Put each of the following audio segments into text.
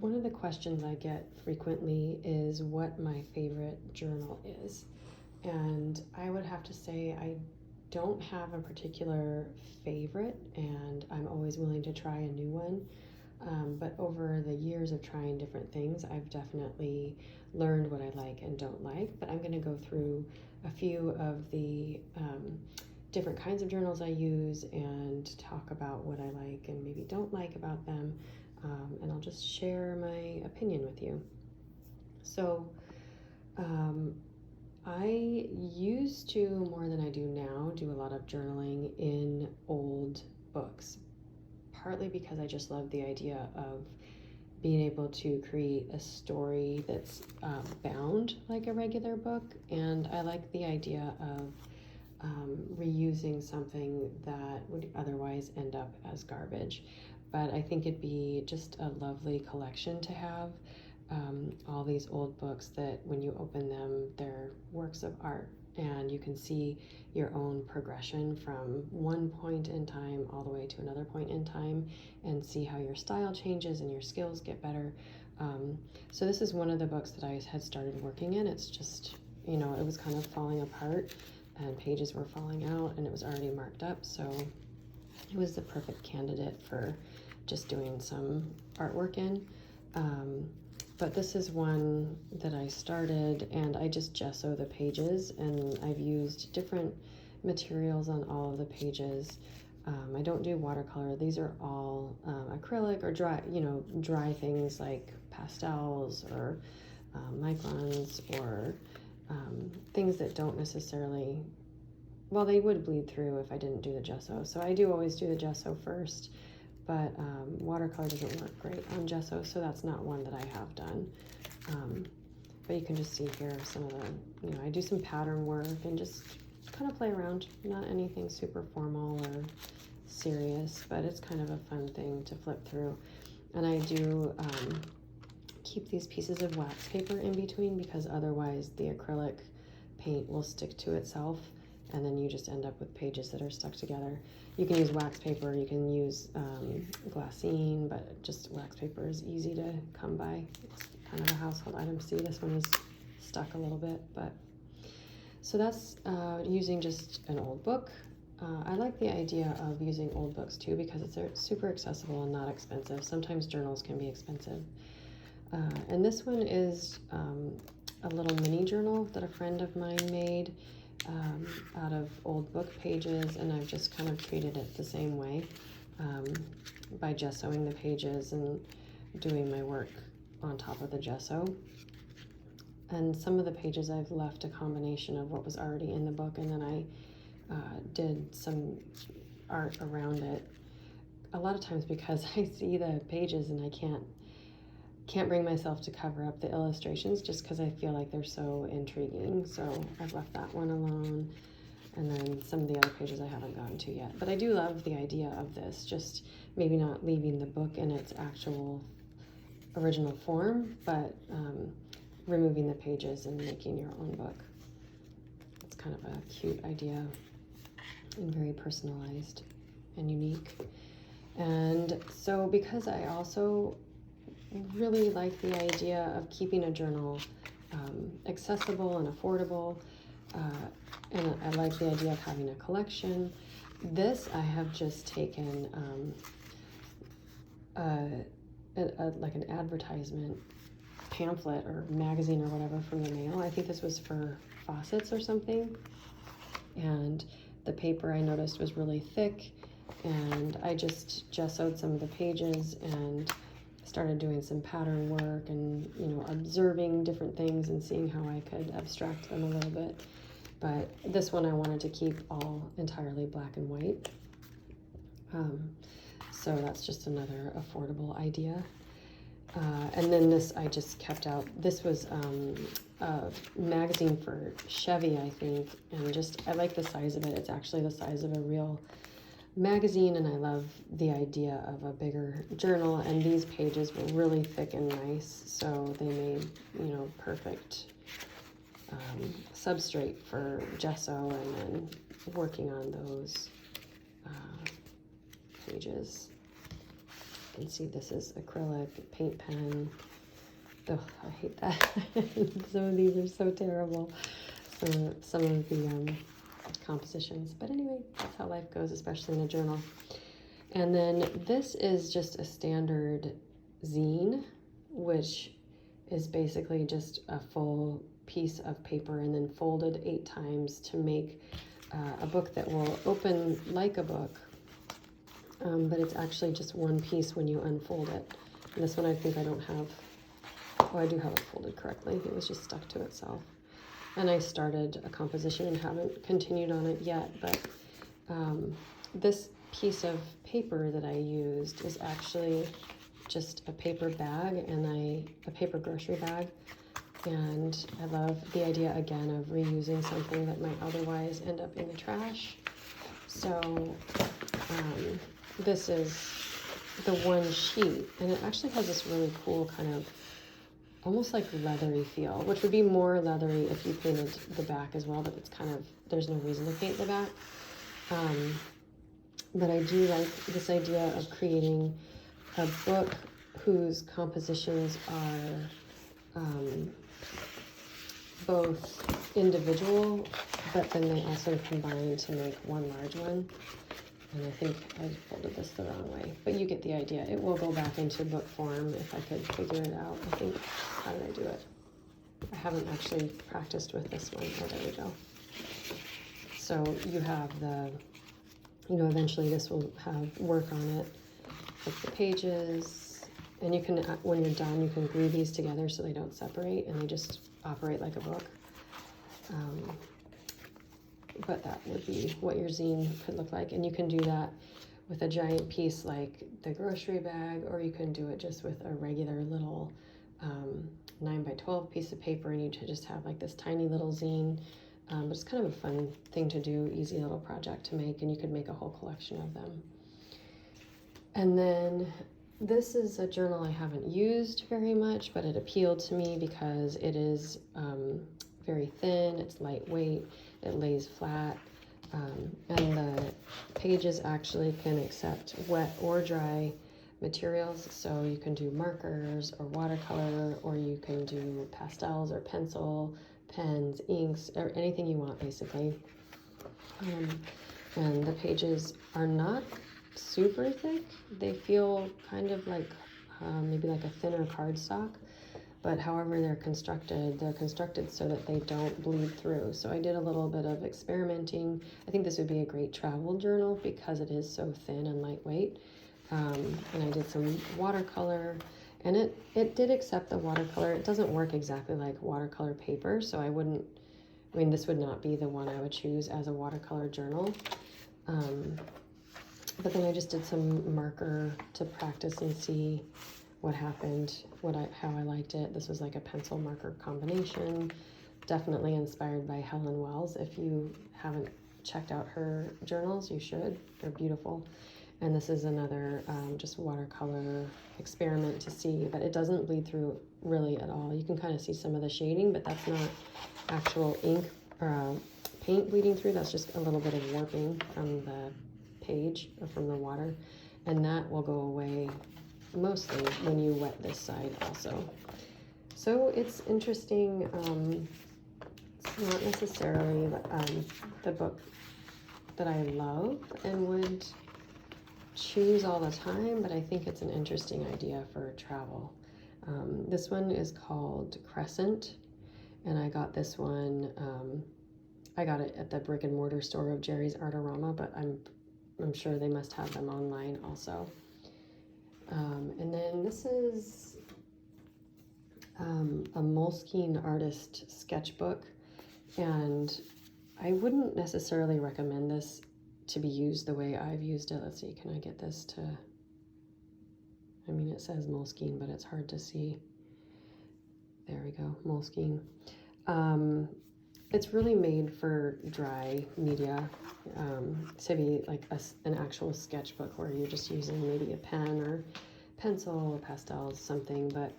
One of the questions I get frequently is what my favorite journal is. And I would have to say I don't have a particular favorite, and I'm always willing to try a new one. But over the years of trying different things, I've definitely learned what I like and don't like. But I'm going to go through a few of the different kinds of journals I use and talk about what I like and maybe don't like about them. And I'll just share my opinion with you. So I used to, more than I do now, do a lot of journaling in old books, partly because I just love the idea of being able to create a story that's bound like a regular book, and I like the idea of reusing something that would otherwise end up as garbage. But I think it'd be just a lovely collection to have, all these old books that when you open them, they're works of art, and you can see your own progression from one point in time all the way to another point in time, and see how your style changes and your skills get better. So this is one of the books that I had started working in. It's just, you know, it was kind of falling apart and pages were falling out and it was already marked up, so it was the perfect candidate for just doing some artwork in. But this is one that I started, and I just gesso the pages, and I've used different materials on all of the pages. I don't do watercolor. These are all acrylic or dry, dry things like pastels or microns, or things that don't necessarily, well, they would bleed through if I didn't do the gesso. So I do always do the gesso first, but watercolor doesn't work great on gesso, so that's not one that I have done. But you can just see here some of the, I do some pattern work and just kind of play around, not anything super formal or serious, but it's kind of a fun thing to flip through. And I do keep these pieces of wax paper in between, because otherwise the acrylic paint will stick to itself, and then you just end up with pages that are stuck together. You can use wax paper, you can use glassine, but just wax paper is easy to come by. It's kind of a household item. See, this one is stuck a little bit, but so that's using just an old book. I like the idea of using old books too, because it's super accessible and not expensive. Sometimes journals can be expensive. And this one is a little mini journal that a friend of mine made out of old book pages, and I've just kind of treated it the same way, by gessoing the pages and doing my work on top of the gesso. And some of the pages I've left a combination of what was already in the book, and then I did some art around it. A lot of times because I see the pages and I can't bring myself to cover up the illustrations, just because I feel like they're so intriguing. So I've left that one alone, and then some of the other pages I haven't gotten to yet. But I do love the idea of this, just maybe not leaving the book in its actual original form, but removing the pages and making your own book. It's kind of a cute idea and very personalized and unique. And so because I also really like the idea of keeping a journal accessible and affordable, and I like the idea of having a collection, this I have just taken like an advertisement pamphlet or magazine or whatever from the mail. I think this was for faucets or something, and the paper I noticed was really thick, and I just gessoed some of the pages and started doing some pattern work and observing different things and seeing how I could abstract them a little bit. But this one I wanted to keep all entirely black and white, so that's just another affordable idea. And then this I just kept out. This was a magazine for Chevy, I think, and just I like the size of it. It's actually the size of a real magazine, and I love the idea of a bigger journal, and these pages were really thick and nice, so they made perfect substrate for gesso, and then working on those pages. can see this is acrylic, paint pen. Oh, I hate that. Some of these are so terrible. Some of the compositions. But anyway, that's how life goes, especially in a journal. And then this is just a standard zine, which is basically just a full piece of paper and then folded 8 times to make a book that will open like a book, but it's actually just one piece when you unfold it. And this one I think I don't have, oh, I do have it folded correctly. It was just stuck to itself. And I started a composition and haven't continued on it yet, but this piece of paper that I used is actually just a paper bag and a paper grocery bag. And I love the idea, again, of reusing something that might otherwise end up in the trash. So this is the one sheet, and it actually has this really cool kind of almost like leathery feel, which would be more leathery if you painted the back as well, but it's kind of, there's no reason to paint the back. But I do like this idea of creating a book whose compositions are both individual, but then they also combine to make one large one. And I think I folded this the wrong way, but you get the idea. It will go back into book form if I could figure it out. I think, how did I do it? I haven't actually practiced with this one. Oh, there we go. So you have the, you know, eventually this will have work on it, like the pages, and you can, when you're done, you can glue these together so they don't separate and they just operate like a book. But that would be what your zine could look like. And you can do that with a giant piece like the grocery bag, or you can do it just with a regular little 9x12 piece of paper, and you just have like this tiny little zine. But it's kind of a fun thing to do, easy little project to make, and you could make a whole collection of them. And then this is a journal I haven't used very much, but it appealed to me because it is very thin, it's lightweight, it lays flat, and the pages actually can accept wet or dry materials. So you can do markers or watercolor, or you can do pastels or pencil, pens, inks, or anything you want basically. And the pages are not super thick. They feel kind of like maybe like a thinner cardstock, but however they're constructed so that they don't bleed through. So I did a little bit of experimenting. I think this would be a great travel journal because it is so thin and lightweight. And I did some watercolor, and it did accept the watercolor. It doesn't work exactly like watercolor paper, so I mean, this would not be the one I would choose as a watercolor journal. But then I just did some marker to practice and see what happened, how I liked it. This was like a pencil marker combination, definitely inspired by Helen Wells. If you haven't checked out her journals, you should. They're beautiful. And this is another just watercolor experiment to see, but it doesn't bleed through really at all. You can kind of see some of the shading, but that's not actual ink or paint bleeding through. That's just a little bit of warping from the page or from the water, and that will go away mostly when you wet this side also. So it's interesting. It's not necessarily the book that I love and would choose all the time, but I think it's an interesting idea for travel. This one is called Crescent, and I got this one, I got it at the brick and mortar store of Jerry's Artarama, but I'm sure they must have them online also. And then this is a Moleskine artist sketchbook, and I wouldn't necessarily recommend this to be used the way I've used it. Let's see, can I get this to, I mean, it says Moleskine, but it's hard to see. There we go, Moleskine. It's really made for dry media, to be like an actual sketchbook where you're just using maybe a pen or pencil or pastels, something, but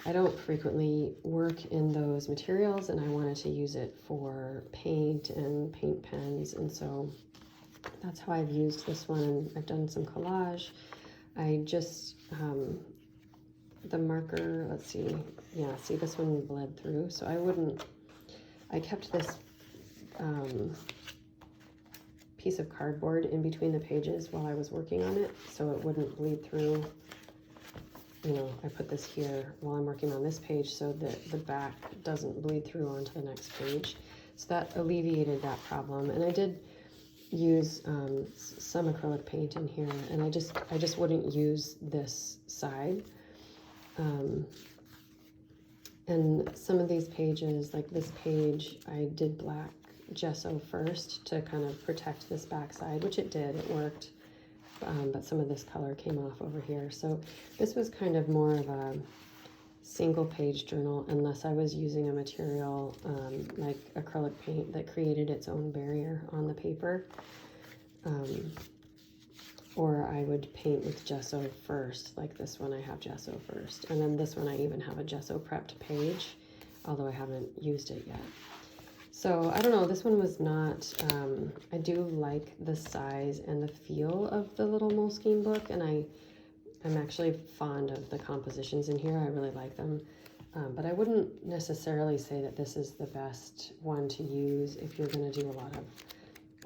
I don't frequently work in those materials, and I wanted to use it for paint and paint pens, and so that's how I've used this one. I've done some collage. I just, the marker, let's see, yeah, see this one bled through, so I kept this piece of cardboard in between the pages while I was working on it, so it wouldn't bleed through. You know, I put this here while I'm working on this page so that the back doesn't bleed through onto the next page. So that alleviated that problem. And I did use some acrylic paint in here, and I just wouldn't use this side. And some of these pages, like this page, I did black gesso first to kind of protect this back side, which it did, it worked. But some of this color came off over here. So this was kind of more of a single page journal, unless I was using a material like acrylic paint that created its own barrier on the paper. Or I would paint with gesso first, like this one I have gesso first. And then this one I even have a gesso prepped page, although I haven't used it yet. So I don't know, this one was not, I do like the size and the feel of the little Moleskine book, and I'm actually fond of the compositions in here. I really like them. But I wouldn't necessarily say that this is the best one to use if you're going to do a lot of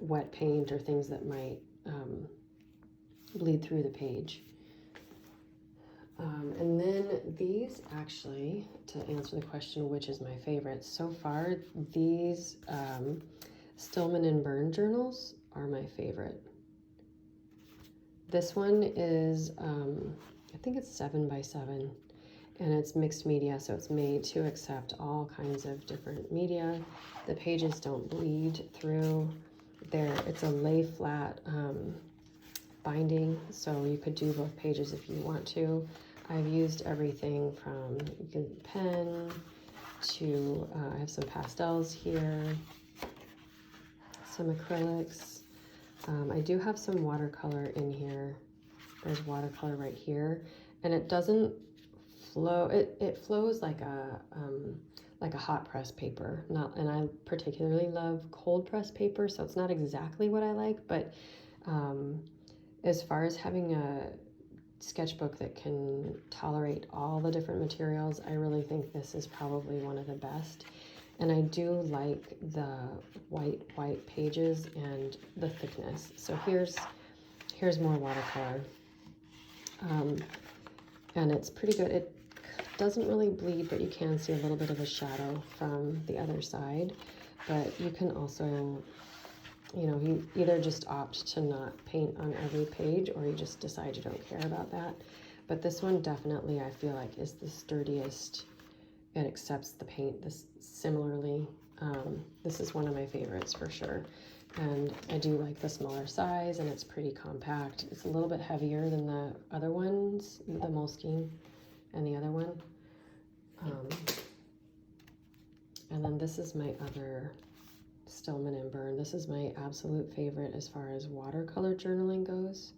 wet paint or things that might bleed through the page. And then these, actually, to answer the question, which is my favorite, so far, these Stillman and Birn journals are my favorite. This one is, I think it's 7 by 7, and it's mixed media, so it's made to accept all kinds of different media. The pages don't bleed through. It's a lay flat binding, so you could do both pages if you want to. I've used everything from pen to, I have some pastels here, some acrylics. I do have some watercolor in here. There's watercolor right here, and it doesn't flow. It flows like a hot press paper. And I particularly love cold press paper, so it's not exactly what I like, but as far as having a sketchbook that can tolerate all the different materials, I really think this is probably one of the best. And I do like the white pages and the thickness. So here's more watercolor, and it's pretty good. It doesn't really bleed, but you can see a little bit of a shadow from the other side. But you can also, you know, you either just opt to not paint on every page, or you just decide you don't care about that. But this one definitely, I feel like, is the sturdiest. It accepts the paint similarly. This is one of my favorites for sure. And I do like the smaller size, and it's pretty compact. It's a little bit heavier than the other ones, the Moleskine and the other one. And then this is my other Stillman and Birn. This is my absolute favorite as far as watercolor journaling goes,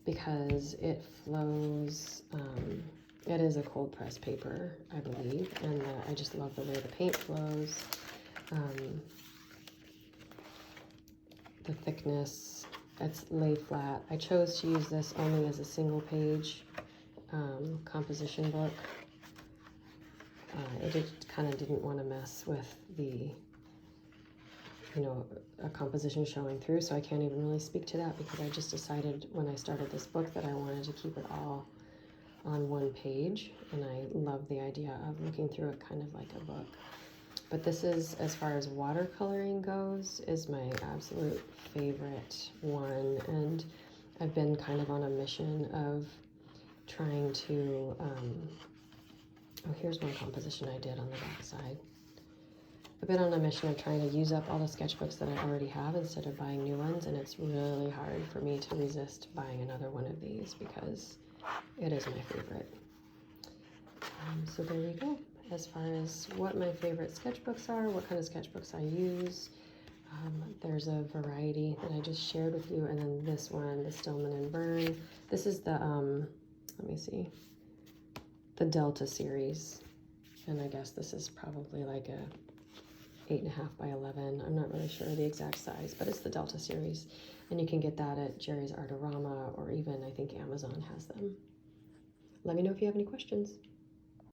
because it flows. It is a cold press paper, I believe, and I just love the way the paint flows. The thickness, it's lay flat. I chose to use this only as a single page composition book. I kind of didn't want to mess with the, you know, a composition showing through, so I can't even really speak to that, because I just decided when I started this book that I wanted to keep it all on one page, and I love the idea of looking through it kind of like a book. But this is, as far as watercoloring goes, is my absolute favorite one, and I've been kind of on a mission of trying to, oh, here's one composition I did on the back side. I've been on a mission of trying to use up all the sketchbooks that I already have instead of buying new ones, and it's really hard for me to resist buying another one of these because it is my favorite. So there we go. As far as what my favorite sketchbooks are, what kind of sketchbooks I use, there's a variety that I just shared with you, and then this one, the Stillman and Birn. This is the, let me see, the Delta series, and I guess this is probably like a 8.5 by 11. I'm not really sure the exact size, but it's the Delta series. And you can get that at Jerry's Artorama, or even I think Amazon has them. Let me know if you have any questions.